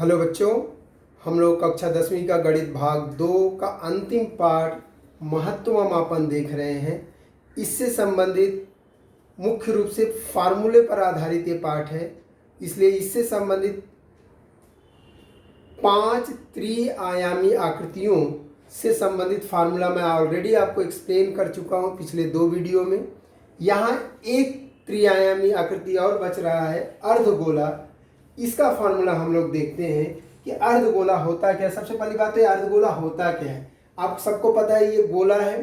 Hello बच्चों, हम लोग कक्षा 10वीं का गणित भाग 2 का अंतिम पाठ महत्व मापन देख रहे हैं। इससे संबंधित मुख्य रूप से फार्मूले पर आधारित ये पाठ है, इसलिए इससे संबंधित 5 त्रिआयामी आकृतियों से संबंधित फार्मूला मैं ऑलरेडी आपको एक्सप्लेन कर चुका हूँ पिछले 2 वीडियो में। यहाँ एक त्रिआयामी आकृति और बच रहा है, अर्धगोला। इसका फार्मूला हम लोग देखते हैं कि अर्धगोला होता क्या है। सबसे पहली बात है अर्धगोला होता क्या है। आप सबको पता है ये गोला है,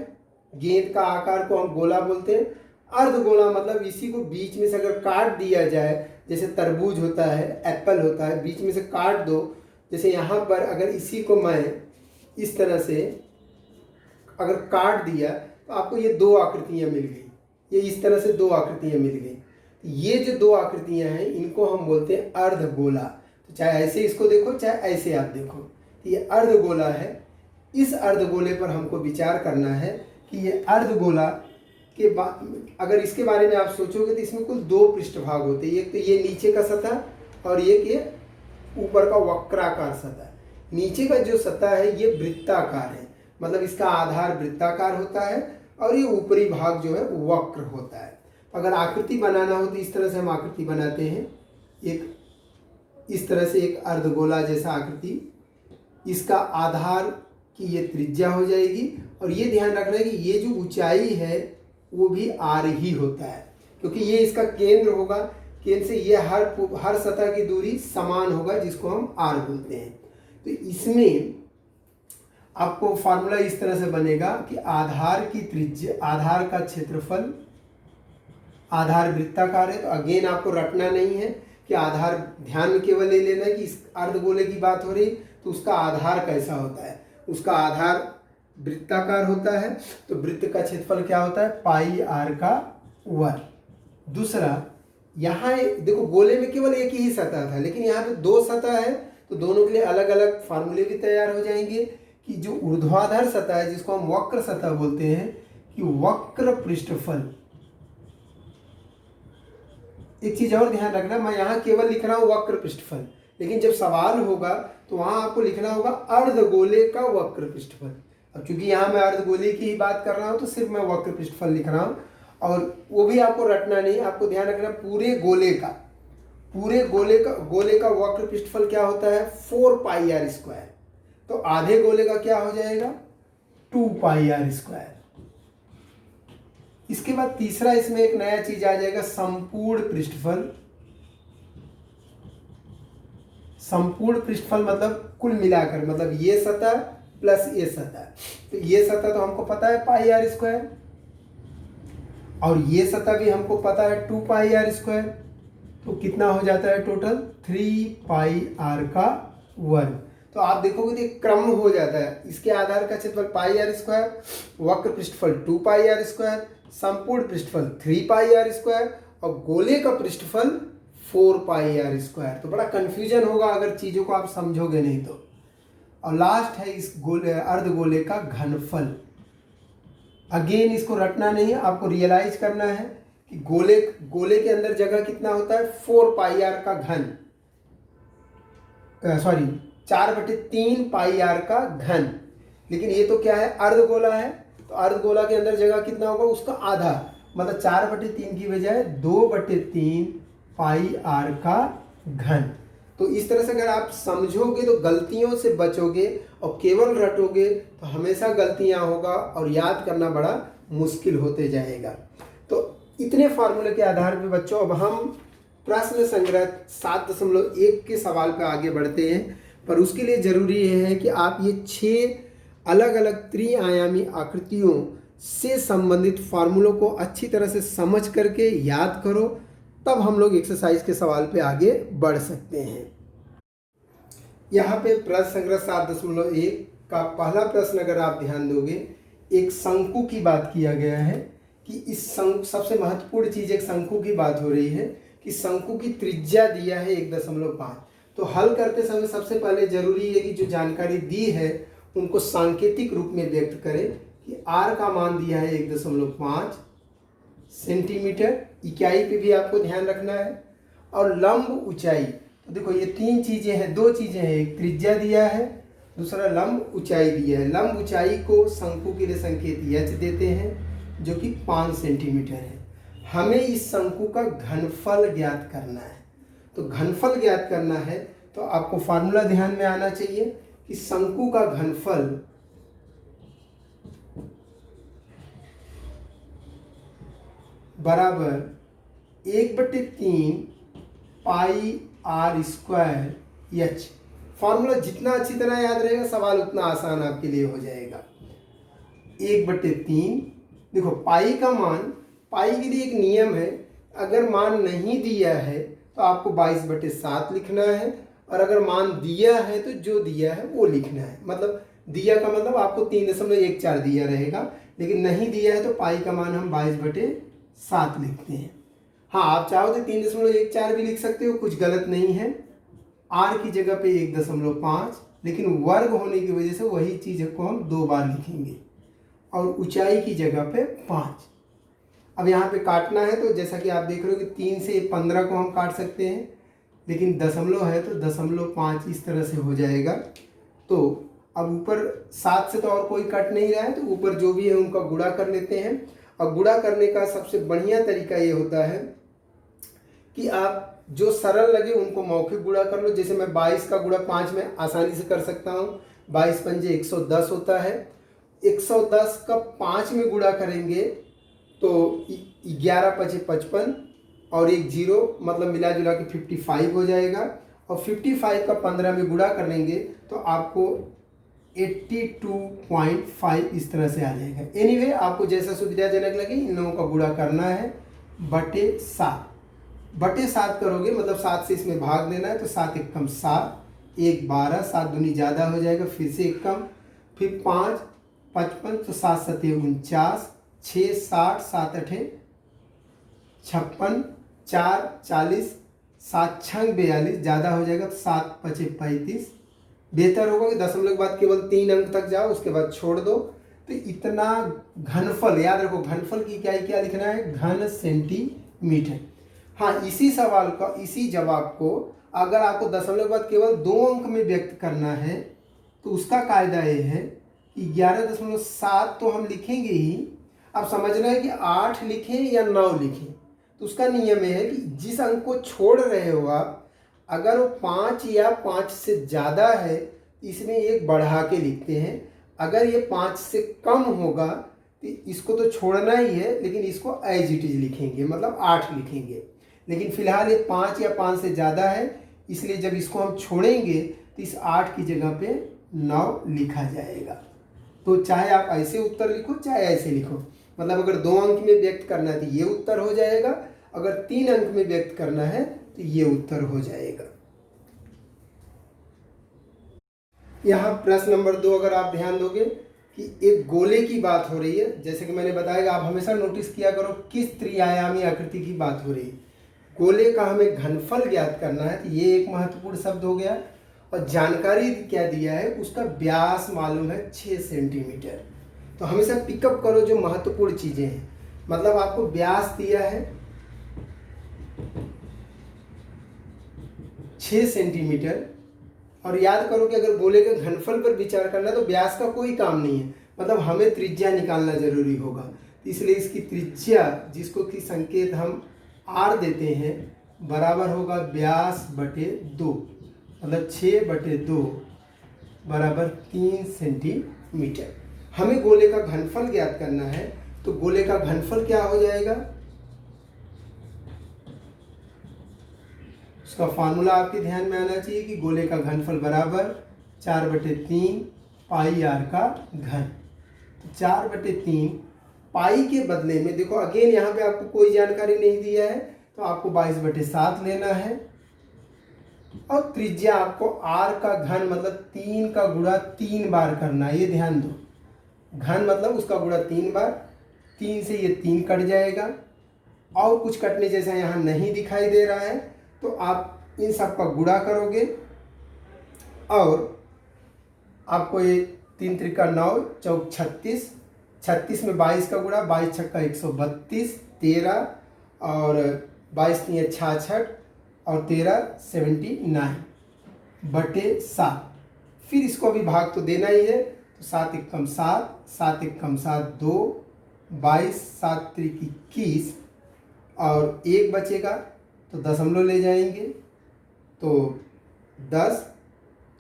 गेंद का आकार को हम गोला बोलते हैं। अर्धगोला मतलब इसी को बीच में से अगर काट दिया जाए, जैसे तरबूज होता है, एप्पल होता है, बीच में से काट दो। जैसे यहाँ पर अगर इसी को मैं इस तरह से अगर काट दिया तो आपको ये 2 आकृतियाँ मिल गई। ये इस तरह से 2 आकृतियाँ मिल गई। ये जो 2 आकृतियां हैं इनको हम बोलते हैं अर्धगोला। तो चाहे ऐसे इसको देखो चाहे ऐसे आप देखो, तो ये अर्धगोला है। इस अर्धगोले पर हमको विचार करना है कि ये अर्धगोला के अगर इसके बारे में आप सोचोगे तो इसमें कुल 2 पृष्ठभाग होते हैं। एक तो ये नीचे का सतह और एक ये ऊपर का वक्राकार सतह। नीचे का जो सतह है ये वृत्ताकार है, मतलब इसका आधार वृत्ताकार होता है और ये ऊपरी भाग जो है वक्र होता है। अगर आकृति बनाना हो तो इस तरह से हम आकृति बनाते हैं। एक इस तरह से एक अर्धगोला जैसा आकृति, इसका आधार की ये त्रिज्या हो जाएगी। और ये ध्यान रखना है कि ये जो ऊंचाई है वो भी r ही होता है, क्योंकि ये इसका केंद्र होगा। केंद्र से ये हर सतह की दूरी समान होगा, जिसको हम r बोलते हैं। तो इसमें आपको फार्मूला इस तरह से बनेगा कि आधार की त्रिज्या, आधार का क्षेत्रफल, आधार वृत्ताकार है तो अगेन आपको रटना नहीं है कि आधार, ध्यान में केवल ले लेना है कि इस अर्धगोले की बात हो रही तो उसका आधार कैसा होता है। उसका आधार वृत्ताकार होता है, तो वृत्त का क्षेत्रफल क्या होता है, पाई r का वर्ग। दूसरा, यहाँ देखो गोले में केवल एक ही सतह था, लेकिन यहाँ पे 2 सतह है, तो दोनों के लिए अलग अलग फार्मूले भी तैयार हो जाएंगे। कि जो ऊर्ध्वाधर सतह है जिसको हम वक्र सतह बोलते हैं, कि वक्र पृष्ठफल। एक चीज और ध्यान रखना, मैं यहाँ केवल लिख रहा हूँ वक्र पृष्ठफल, लेकिन जब सवाल होगा तो वहां आपको लिखना होगा अर्धगोले का वक्र पृष्ठफल। अब चूंकि यहाँ मैं अर्धगोले की ही बात कर रहा हूँ तो सिर्फ मैं वक्र पृष्ठफल लिख रहा हूँ, और वो भी आपको रटना नहीं, आपको ध्यान रखना पूरे गोले का वक्र पृष्ठफल क्या होता है, 4 पाई r स्क्वायर। तो आधे गोले का क्या हो जाएगा, 2 पाई r स्क्वायर। इसके बाद तीसरा इसमें एक नया चीज आ जाएगा, संपूर्ण पृष्ठफल। संपूर्ण पृष्ठफल मतलब कुल मिलाकर, मतलब ये सतह प्लस ये सतह। तो ये सतह तो हमको पता है पाई r स्क्वायर, और ये सतह भी हमको पता है 2 पाई r स्क्वायर। तो कितना हो जाता है टोटल, 3 पाई r का वर्ग। तो आप देखोगे तो एक क्रम हो जाता है। इसके आधार का क्षेत्रफल पाई r स्क्वायर, वक्र पृष्ठफल 2 पाई r स्क्वायर, संपूर्ण पृष्ठफल 3 पाई r स्क्वायर, और गोले का पृष्ठफल 4 पाई r स्क्वायर। तो बड़ा कंफ्यूजन होगा अगर चीज़ों को आप समझोगे नहीं तो। और लास्ट है इस अर्धगोले का घनफल। अगेन इसको रटना नहीं है, आपको रियलाइज करना है कि गोले के अंदर जगह कितना होता है, 4 पाई r का घन, 4/3 पाई r का घन। लेकिन ये तो क्या है, अर्धगोला है, तो अर्धगोला के अंदर जगह कितना होगा, उसका आधा, मतलब 4/3 की बजाय 2/3 पाई r का घन। तो इस तरह से अगर आप समझोगे तो गलतियों से बचोगे, और केवल रटोगे तो हमेशा गलतियां होगा और याद करना बड़ा मुश्किल होते जाएगा। तो इतने फार्मूले के आधार पर बच्चों अब हम प्रश्न संग्रह 7.1 के सवाल पर आगे बढ़ते हैं। पर उसके लिए जरूरी है कि आप ये 6 अलग अलग त्रिआयामी आकृतियों से संबंधित फार्मूलों को अच्छी तरह से समझ करके याद करो, तब हम लोग एक्सरसाइज के सवाल पे आगे बढ़ सकते हैं। यहाँ पे प्रश्न संग्रह 7.1 का पहला प्रश्न अगर आप ध्यान दोगे, एक शंकु की बात किया गया है कि इस शंकु, सबसे महत्वपूर्ण चीज एक शंकु की बात हो रही है कि शंकु की त्रिज्या दिया है 1.5। तो हल करते समय सबसे पहले जरूरी है कि जो जानकारी दी है उनको सांकेतिक रूप में व्यक्त करें। कि r का मान दिया है 1.5 सेंटीमीटर, इकाई पे भी आपको ध्यान रखना है। और लंब ऊंचाई, देखो ये तीन चीज़ें हैं, दो चीज़ें हैं, एक त्रिज्या दिया है, दूसरा लंब ऊंचाई दिया है। लंब ऊंचाई को शंकु के लिए संकेत एच देते हैं जो कि 5 सेंटीमीटर है। हमें इस शंकु का घनफल ज्ञात करना है। तो घनफल ज्ञात करना है तो आपको फार्मूला ध्यान में आना चाहिए कि शंकु का घनफल बराबर 1/3 पाई आर स्क्वायर एच। फॉर्मूला जितना अच्छी तरह याद रहेगा सवाल उतना आसान आपके लिए हो जाएगा। 1/3 देखो पाई का मान, पाई के लिए एक नियम है, अगर मान नहीं दिया है तो आपको 22/7 लिखना है, और अगर मान दिया है तो जो दिया है वो लिखना है। मतलब दिया का मतलब आपको 3.14 दिया रहेगा, लेकिन नहीं दिया है तो पाई का मान हम 22/7 लिखते हैं। हाँ, आप चाहो तो 3.14 भी लिख सकते हो, कुछ गलत नहीं है। आर की जगह पे 1.5, लेकिन वर्ग होने की वजह से वही चीज़ को हम 2 बार लिखेंगे, और ऊंचाई की जगह पे 5। अब यहाँ पे काटना है तो जैसा कि आप देख रहे हो कि 3 से 15 को हम काट सकते हैं, लेकिन दशमलव है तो 0.5 इस तरह से हो जाएगा। तो अब ऊपर 7 से तो और कोई कट नहीं रहा है, तो ऊपर जो भी है उनका गुणा कर लेते हैं। और गुणा करने का सबसे बढ़िया तरीका ये होता है कि आप जो सरल लगे उनको मौखिक गुणा कर लो। जैसे मैं 22 का गुणा 5 में आसानी से कर सकता हूँ। 22 पंजे 110 होता है। 110 का 5 में गुणा करेंगे तो 11 पचे 55 और एक 0, मतलब मिला जुला के 55 हो जाएगा। और 55 का 15 में गुणा कर लेंगे तो आपको 82.5 इस तरह से आ जाएगा। एनीवे आपको जैसा सुविधाजनक लगे इन लोगों का गुणा करना है। बटे 7 करोगे मतलब 7 से इसमें भाग देना है, तो 7 एक कम 7, 1 12, 7 दूनी ज़्यादा हो जाएगा, फिर से एक कम, फिर 5 55, तो 7 7 49, 6 60, 7 8 56, 4 40, 7 6 42, ज़्यादा हो जाएगा तो 7 5 35। बेहतर होगा कि दशमलव के बाद केवल 3 अंक तक जाओ, उसके बाद छोड़ दो। तो इतना घनफल याद रखो, घनफल की क्या लिखना है, घन सेंटीमीटर। हाँ, इसी सवाल का, इसी जवाब को अगर आपको दशमलव के बाद केवल 2 अंक में व्यक्त करना है तो उसका कायदा ये है कि 11.7 तो हम लिखेंगे ही। अब समझना है कि 8 लिखें या 9 लिखें, तो उसका नियम ये है कि जिस अंक को छोड़ रहे हो आप, अगर वो 5 या 5 से ज़्यादा है इसमें एक बढ़ा के लिखते हैं। अगर ये 5 से कम होगा तो इसको तो छोड़ना ही है, लेकिन इसको एज इट इज लिखेंगे, मतलब 8 लिखेंगे। लेकिन फिलहाल ये 5 या 5 से ज़्यादा है, इसलिए जब इसको हम छोड़ेंगे तो इस 8 की जगह पे 9 लिखा जाएगा। तो चाहे आप ऐसे उत्तर लिखो चाहे ऐसे लिखो, मतलब अगर 2 अंक में व्यक्त करना है तो ये उत्तर हो जाएगा, अगर 3 अंक में व्यक्त करना है तो ये उत्तर हो जाएगा। यहाँ प्रश्न नंबर 2 अगर आप ध्यान दोगे कि एक गोले की बात हो रही है। जैसे कि मैंने बताया आप हमेशा नोटिस किया करो किस त्रिआयामी आकृति की बात हो रही है। गोले का हमें घनफल ज्ञात करना है, तो ये एक महत्वपूर्ण शब्द हो गया। और जानकारी क्या दिया है, उसका व्यास मालूम है 6 सेंटीमीटर। तो हमेशा पिकअप करो जो महत्वपूर्ण चीज़ें हैं। मतलब आपको व्यास दिया है 6 सेंटीमीटर, और याद करो कि अगर गोले के घनफल पर विचार करना है तो व्यास का कोई काम नहीं है, मतलब हमें त्रिज्या निकालना जरूरी होगा। इसलिए इसकी त्रिज्या, जिसको कि संकेत हम आर देते हैं, बराबर होगा व्यास बटे 2, मतलब 6/2 बराबर 3 सेंटीमीटर। हमें गोले का घनफल ज्ञात करना है, तो गोले का घनफल क्या हो जाएगा, उसका फार्मूला आपके ध्यान में आना चाहिए कि गोले का घनफल बराबर 4/3 पाई आर का घन। तो 4/3 पाई के बदले में देखो अगेन यहाँ पे आपको कोई जानकारी नहीं दिया है, तो आपको 22/7 लेना है। और त्रिज्या आपको आर का घन मतलब 3 का गुणा 3 बार करना है, ये ध्यान दो। घन मतलब उसका गुणा 3 बार, 3 से ये 3 कट जाएगा, और कुछ कटने जैसा यहाँ नहीं दिखाई दे रहा है, तो आप इन सब का गुणा करोगे और आपको ये 3 त्रिका 9 चौक 36, 36 में 22 का गुणा, 22 छक्का 132, 13 और 22 3 66 और 1379/7। फिर इसको अभी भाग तो देना ही है, तो 7 एकम 7, 7 एकम 7 2, 22, 7 त्रिक 21 और 1 बचेगा तो दशमलव ले जाएंगे तो 10,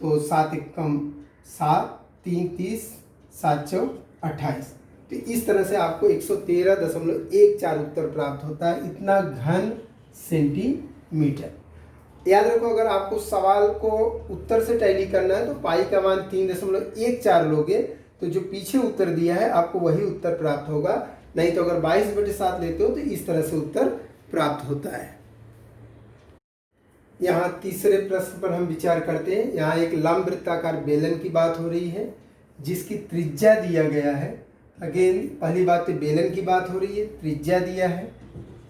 तो 7 एकम 7, 3 30, 7 चौक 28। तो इस तरह से आपको 113.14 उत्तर प्राप्त होता है, इतना घन सेंटीमीटर। याद रखो, अगर आपको सवाल को उत्तर से टैली करना है तो पाई का मान 3.14 लोगे तो जो पीछे उत्तर दिया है आपको वही उत्तर प्राप्त होगा, नहीं तो अगर 22/7 लेते हो तो इस तरह से उत्तर प्राप्त होता है। यहाँ तीसरे प्रश्न पर हम विचार करते हैं। यहाँ एक लंब वृत्ताकार बेलन की बात हो रही है जिसकी त्रिज्या दिया गया है। अगेन पहली बात तो बेलन की बात हो रही है, त्रिज्या दिया है,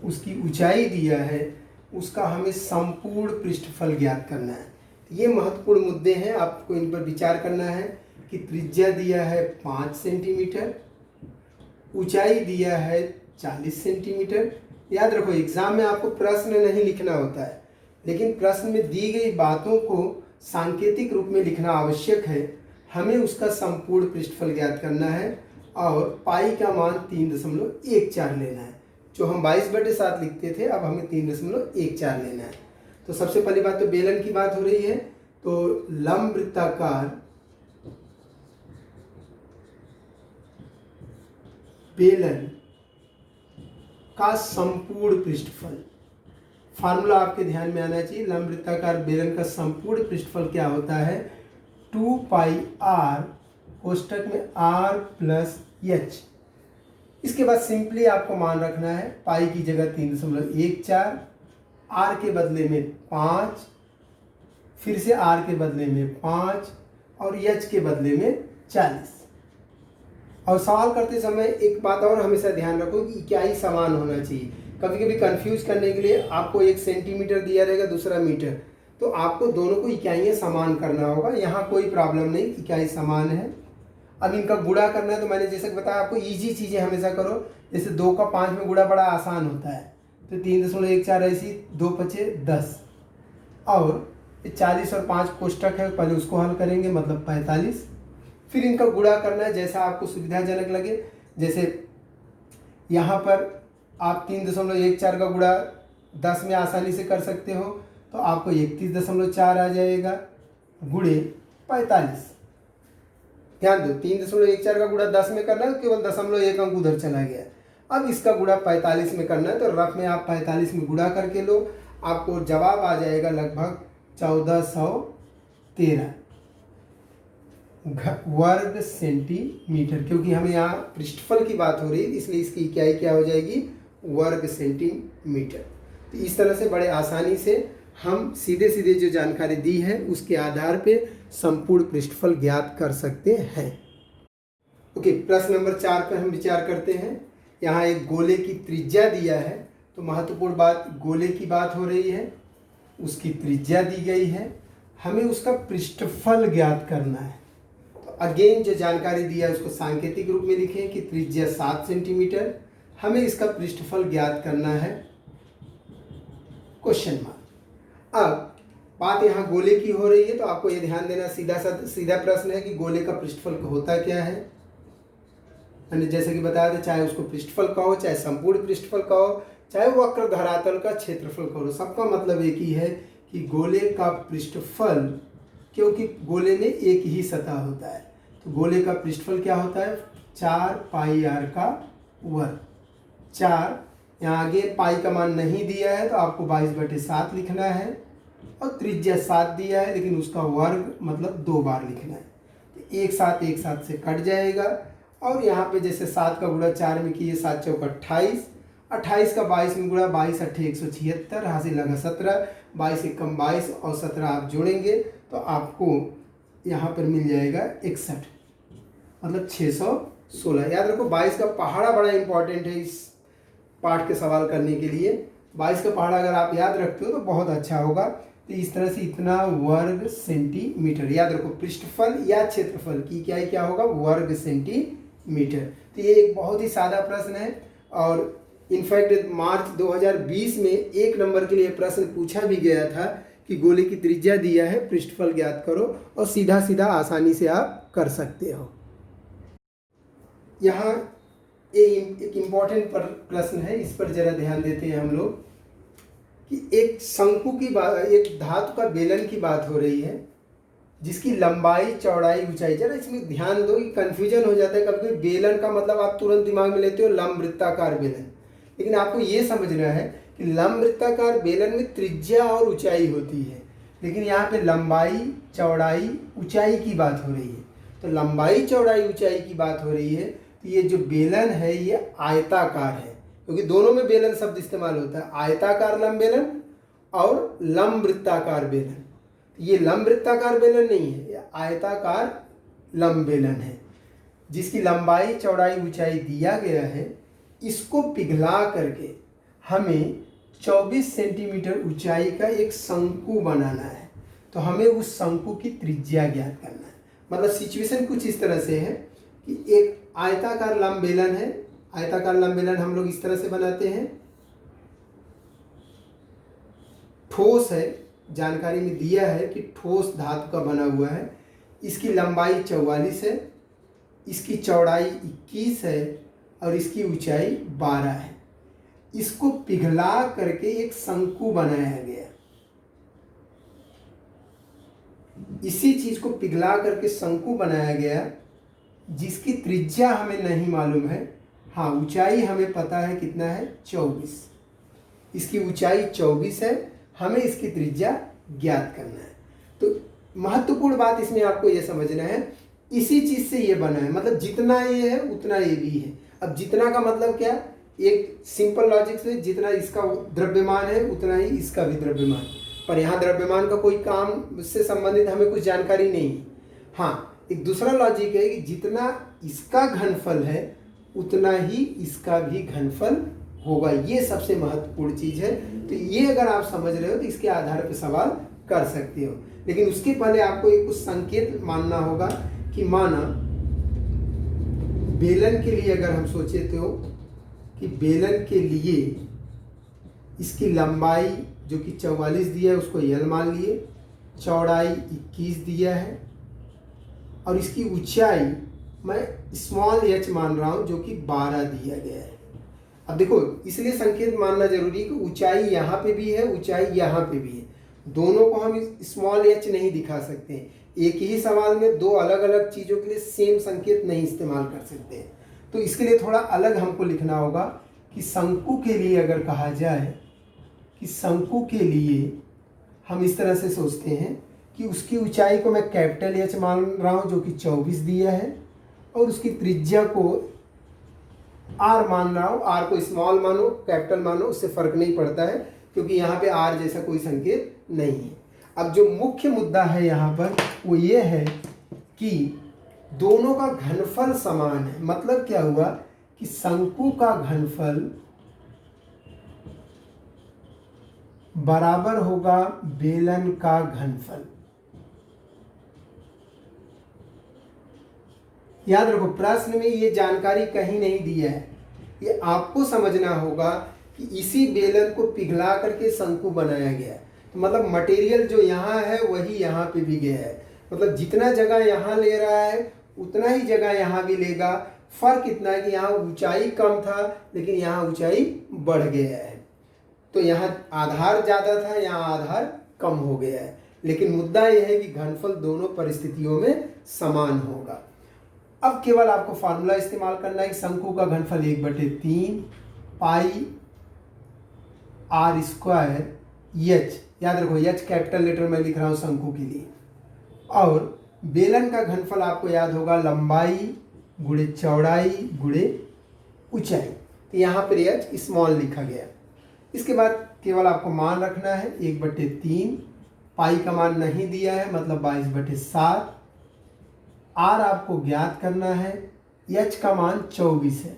उसकी ऊंचाई दिया है, उसका हमें संपूर्ण पृष्ठफल ज्ञात करना है। ये महत्वपूर्ण मुद्दे हैं, आपको इन पर विचार करना है कि त्रिज्या दिया है 5 सेंटीमीटर, ऊंचाई दिया है 40 सेंटीमीटर। याद रखो, एग्जाम में आपको प्रश्न नहीं लिखना होता है, लेकिन प्रश्न में दी गई बातों को सांकेतिक रूप में लिखना आवश्यक है। हमें उसका संपूर्ण पृष्ठफल ज्ञात करना है और पाई का मान 3.14 लेना है। जो हम 22/7 लिखते थे, अब हमें 3.14 लेना है। तो सबसे पहली बात तो बेलन की बात हो रही है, तो लंब वृत्ताकार बेलन का संपूर्ण पृष्ठफल, फार्मूला आपके ध्यान में आना चाहिए। लंब वृत्ताकार बेलन का संपूर्ण पृष्ठफल क्या होता है, 2πr कोष्टक में r + h। इसके बाद सिंपली आपको मान रखना है, पाई की जगह 3.14, r के बदले में 5, फिर से r के बदले में 5 और h के बदले में 40। और सवाल करते समय एक बात और हमेशा ध्यान रखो कि इकाई समान होना चाहिए। कभी कभी कंफ्यूज करने के लिए आपको 1 सेंटीमीटर दिया रहेगा, दूसरा मीटर, तो आपको दोनों को इकाइयाँ समान करना होगा। यहाँ कोई प्रॉब्लम नहीं, इकाई समान है। अब इनका गुणा करना है तो मैंने जैसे बताया आपको ईजी चीज़ें हमेशा करो। जैसे 2 का 5 में गुणा बड़ा आसान होता है, तो 3.14 ऐसी 2 × 5 = 10 और 40 और 5 कोष्टक है, पहले उसको हल करेंगे मतलब 45। फिर इनका गुणा करना है जैसा आपको सुविधाजनक लगे। जैसे यहाँ पर आप 3.14 का गुणा 10 में आसानी से कर सकते हो, तो आपको 31.4 आ जाएगा गुणे 45। ध्यान दो, 3.14 का गुणा 10 में करना है तो केवल 0.1 अंक उधर चला गया। अब इसका गुणा 45 में करना है तो रफ में आप 45 में गुणा करके लो, आपको जवाब आ जाएगा लगभग 1413 वर्ग सेंटीमीटर। क्योंकि हमें यहाँ पृष्ठफल की बात हो रही है इसलिए इसकी इकाई क्या हो जाएगी, वर्ग सेंटीमीटर। तो इस तरह से बड़े आसानी से हम सीधे सीधे जो जानकारी दी है उसके आधार पे संपूर्ण पृष्ठफल ज्ञात कर सकते हैं। ओके, प्रश्न नंबर 4 पर हम विचार करते हैं। यहाँ एक गोले की त्रिज्या दिया है, तो महत्वपूर्ण बात गोले की बात हो रही है, उसकी त्रिज्या दी गई है, हमें उसका पृष्ठफल ज्ञात करना है। तो अगेन जो जानकारी दिया है उसको सांकेतिक रूप में लिखें कि त्रिज्या 7 सेंटीमीटर, हमें इसका पृष्ठफल ज्ञात करना है, क्वेश्चन मार्क। अब बात यहाँ गोले की हो रही है तो आपको ये ध्यान देना, सीधा प्रश्न है कि गोले का पृष्ठफल होता क्या है। मैंने जैसे कि बताया था, चाहे उसको पृष्ठफल कहो, चाहे संपूर्ण पृष्ठफल कहो, चाहे वक्र धरातल का क्षेत्रफल कहो, सबका मतलब एक ही है कि गोले का पृष्ठफल, क्योंकि गोले में एक ही सतह होता है, तो गोले का पृष्ठफल क्या होता है, 4πr का वर्ग। 4 यहाँ आगे पाई का मान नहीं दिया है तो आपको 22/7 लिखना है, और त्रिज्या 7 दिया है लेकिन उसका वर्ग मतलब 2 बार लिखना है। तो एक साथ से कट जाएगा, और यहाँ पे जैसे 7 का गुणा 4 में किए, 7 चौक 28, 28 का 22 में गुणा, 22 8 176, हासिल लगा 17, 22 एकम 22 और 17 आप जोड़ेंगे तो आपको यहाँ पर मिल जाएगा 61, मतलब 616। याद रखो 22 का पहाड़ा बड़ा इंपॉर्टेंट है इस पाठ के सवाल करने के लिए। 22 का पहाड़ा अगर आप याद रखते हो तो बहुत अच्छा होगा। तो इस तरह से इतना वर्ग सेंटीमीटर, याद रखो पृष्ठफल या क्षेत्रफल की क्या होगा, वर्ग सेंटीमीटर। तो ये एक बहुत ही सादा प्रश्न है और इनफैक्ट मार्च 2020 में 1 नंबर के लिए प्रश्न पूछा भी गया था कि गोले की त्रिज्या दिया है, पृष्ठफल ज्ञात करो, और सीधा सीधा आसानी से आप कर सकते हो। यहाँ एक इम्पॉर्टेंट प्रश्न है, इस पर जरा ध्यान देते हैं हम लोग कि एक शंकु की बात, एक धातु का बेलन की बात हो रही है जिसकी लंबाई, चौड़ाई, ऊंचाई, जरा इसमें ध्यान दो कि कन्फ्यूजन हो जाता है कभी कभी। बेलन का मतलब आप तुरंत दिमाग में लेते हो लंब वृत्ताकार बेलन, लेकिन आपको ये समझना है कि लंब वृत्ताकार बेलन में त्रिज्या और ऊंचाई होती है, लेकिन यहाँ पे लंबाई, चौड़ाई, ऊंचाई की बात हो रही है। तो लंबाई, चौड़ाई, ऊंचाई की बात हो रही है, तो ये जो बेलन है ये आयताकार है, क्योंकि दोनों में बेलन शब्द इस्तेमाल होता है, आयताकार लंब बेलन और लंब वृत्ताकार बेलन। ये लंब वृत्ताकार बेलन नहीं है, ये आयताकार लंब बेलन है जिसकी लंबाई, चौड़ाई, ऊंचाई दिया गया है। इसको पिघला करके हमें 24 सेंटीमीटर ऊंचाई का एक शंकु बनाना है, तो हमें उस शंकु की त्रिज्या ज्ञात करना है। मतलब सिचुएशन कुछ इस तरह से है कि एक आयताकार लंब बेलन है, आयताकार लंब बेलन हम लोग इस तरह से बनाते हैं, ठोस है, जानकारी में दिया है कि ठोस धातु का बना हुआ है, इसकी लंबाई 44 है, इसकी चौड़ाई 21 है और इसकी ऊंचाई 12 है। इसको पिघला करके एक शंकु बनाया गया। इसी चीज को पिघला करके शंकु बनाया गया जिसकी त्रिज्या हमें नहीं मालूम है। हाँ, ऊंचाई हमें पता है कितना है, 24। इसकी ऊंचाई 24 है, हमें इसकी त्रिज्या ज्ञात करना है। तो महत्वपूर्ण बात इसमें आपको यह समझना है, इसी चीज से ये बना है, मतलब जितना ये है उतना ये भी है। अब जितना का मतलब क्या, एक सिंपल लॉजिक से जितना इसका द्रव्यमान है उतना ही इसका भी द्रव्यमान, पर यहाँ द्रव्यमान का कोई काम से संबंधित हमें कुछ जानकारी नहीं है। हाँ, एक दूसरा लॉजिक है कि जितना इसका घनफल है उतना ही इसका भी घनफल होगा। ये सबसे महत्वपूर्ण चीज है। तो ये अगर आप समझ रहे हो तो इसके आधार पर सवाल कर सकते हो, लेकिन उसके पहले आपको एक कुछ संकेत मानना होगा कि माना बेलन के लिए अगर हम सोचे तो कि बेलन के लिए इसकी लंबाई जो कि 44 दिया है उसको यल मान लिए, चौड़ाई 21 दिया है और इसकी ऊंचाई मैं स्मॉल एच मान रहा हूं जो कि 12 दिया गया है। अब देखो, इसलिए संकेत मानना जरूरी है कि ऊंचाई यहाँ पे भी है, ऊंचाई यहाँ पे भी है, दोनों को हम स्मॉल एच नहीं दिखा सकते हैं। एक ही सवाल में दो अलग अलग चीज़ों के लिए सेम संकेत नहीं इस्तेमाल कर सकते हैं। तो इसके लिए थोड़ा अलग हमको लिखना होगा कि शंकु के लिए अगर कहा जाए कि शंकु के लिए हम इस तरह से सोचते हैं कि उसकी ऊंचाई को मैं कैपिटल एच मान रहा हूँ जो कि 24 दिया है, और उसकी त्रिज्या को आर मान रहा हूँ। आर को स्मॉल मानो कैपिटल मानो, उससे फर्क नहीं पड़ता है क्योंकि यहाँ पे आर जैसा कोई संकेत नहीं है। अब जो मुख्य मुद्दा है यहाँ पर वो ये है कि दोनों का घनफल समान है। मतलब क्या हुआ कि शंकु का घनफल बराबर होगा बेलन का घनफल। याद रखो, प्रश्न में ये जानकारी कहीं नहीं दिया है, ये आपको समझना होगा कि इसी बेलन को पिघला करके शंकु बनाया गया है। तो मतलब मटेरियल जो यहाँ है वही यहाँ पे भी गया है, मतलब जितना जगह यहाँ ले रहा है उतना ही जगह यहाँ भी लेगा। फर्क इतना है कि यहाँ ऊंचाई कम था लेकिन यहाँ ऊंचाई बढ़ गया है, तो यहाँ आधार ज़्यादा था, यहाँ आधार कम हो गया है। लेकिन मुद्दा यह है कि घनफल दोनों परिस्थितियों में समान होगा। अब केवल आपको फार्मूला इस्तेमाल करना है कि शंकु का घनफल 1/3 पाई आर स्क्वायर एच। याद रखो, एच कैपिटल लेटर में लिख रहा हूँ शंकु के लिए, और बेलन का घनफल आपको याद होगा लंबाई गुणे चौड़ाई गुणे ऊंचाई। तो यहाँ पर एच स्मॉल लिखा गया। इसके बाद केवल आपको मान रखना है 1/3, पाई का मान नहीं दिया है मतलब 22/7। आर आपको ज्ञात करना है, एच का मान 24 है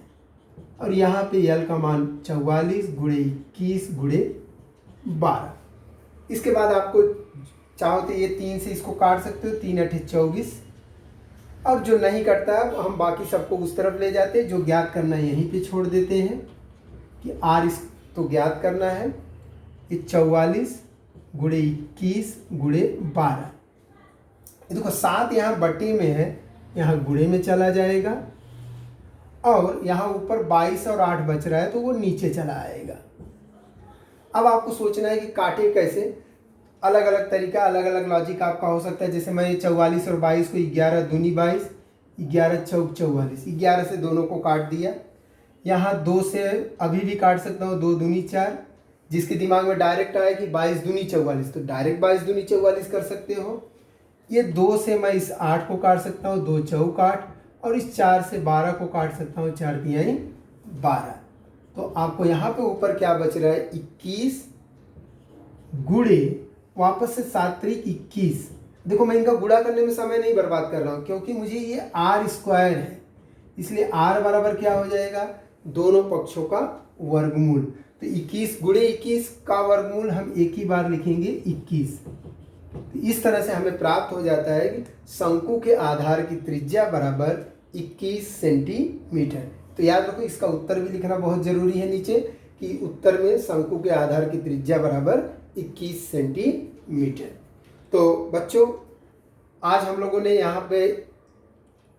और यहाँ पे यल का मान 44 गुणे 21 गुणे 12। इसके बाद आपको चाहो तो ये 3 से इसको काट सकते हो, 3 8 24, और जो नहीं कटता है हम बाकी सबको उस तरफ ले जाते हैं, जो ज्ञात करना है यहीं पे छोड़ देते हैं। कि आर इस तो ज्ञात करना है, ये 44 गुणे 21 गुणे 12। देखो 7 यहाँ बटे में है, यहाँ गुणे में चला जाएगा, और यहाँ ऊपर 22 और 8 बच रहा है तो वो नीचे चला आएगा। अब आपको सोचना है कि काटे कैसे। अलग अलग तरीका, अलग अलग लॉजिक आपका हो सकता है। जैसे मैं 44 और 22 को 11 दूनी 22, 11 चौक 44, 11 से दोनों को काट दिया। यहाँ 2 से अभी भी काट सकता हूँ, 2 दूनी 4। जिसके दिमाग में डायरेक्ट आए कि 22 दूनी 44, तो डायरेक्ट 22 दूनी 44 कर सकते हो। ये 2 से मैं इस 8 को काट सकता हूँ, 2 चौक 8, और इस 4 से 12 को काट सकता हूँ, 4 तिहाई 12। तो आपको यहाँ पे ऊपर क्या बच रहा है, 21 गुणे वापस से 7 त्रिक 21। देखो मैं इनका गुणा करने में समय नहीं बर्बाद कर रहा हूँ, क्योंकि मुझे ये आर स्क्वायर है, इसलिए आर बराबर क्या हो जाएगा, दोनों पक्षों का वर्गमूल। तो 21 गुणे 21 का वर्गमूल हम एक ही बार लिखेंगे 21। तो इस तरह से हमें प्राप्त हो जाता है कि शंकु के आधार की त्रिज्या बराबर 21 सेंटीमीटर। तो याद रखो, इसका उत्तर भी लिखना बहुत जरूरी है नीचे, कि उत्तर में शंकु के आधार की त्रिज्या बराबर 21 सेंटीमीटर। तो बच्चों, आज हम लोगों ने यहाँ पे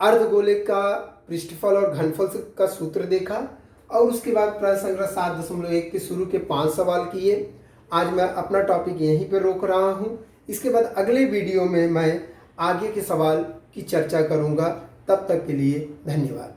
अर्धगोले का पृष्ठफल और घनफल का सूत्र देखा, और उसके बाद प्रश्न संग्रह 7.1 के शुरू के 5 सवाल किए। आज मैं अपना टॉपिक यहीं पे रोक रहा हूँ। इसके बाद अगले वीडियो में मैं आगे के सवाल की चर्चा करूँगा। तब तक के लिए धन्यवाद।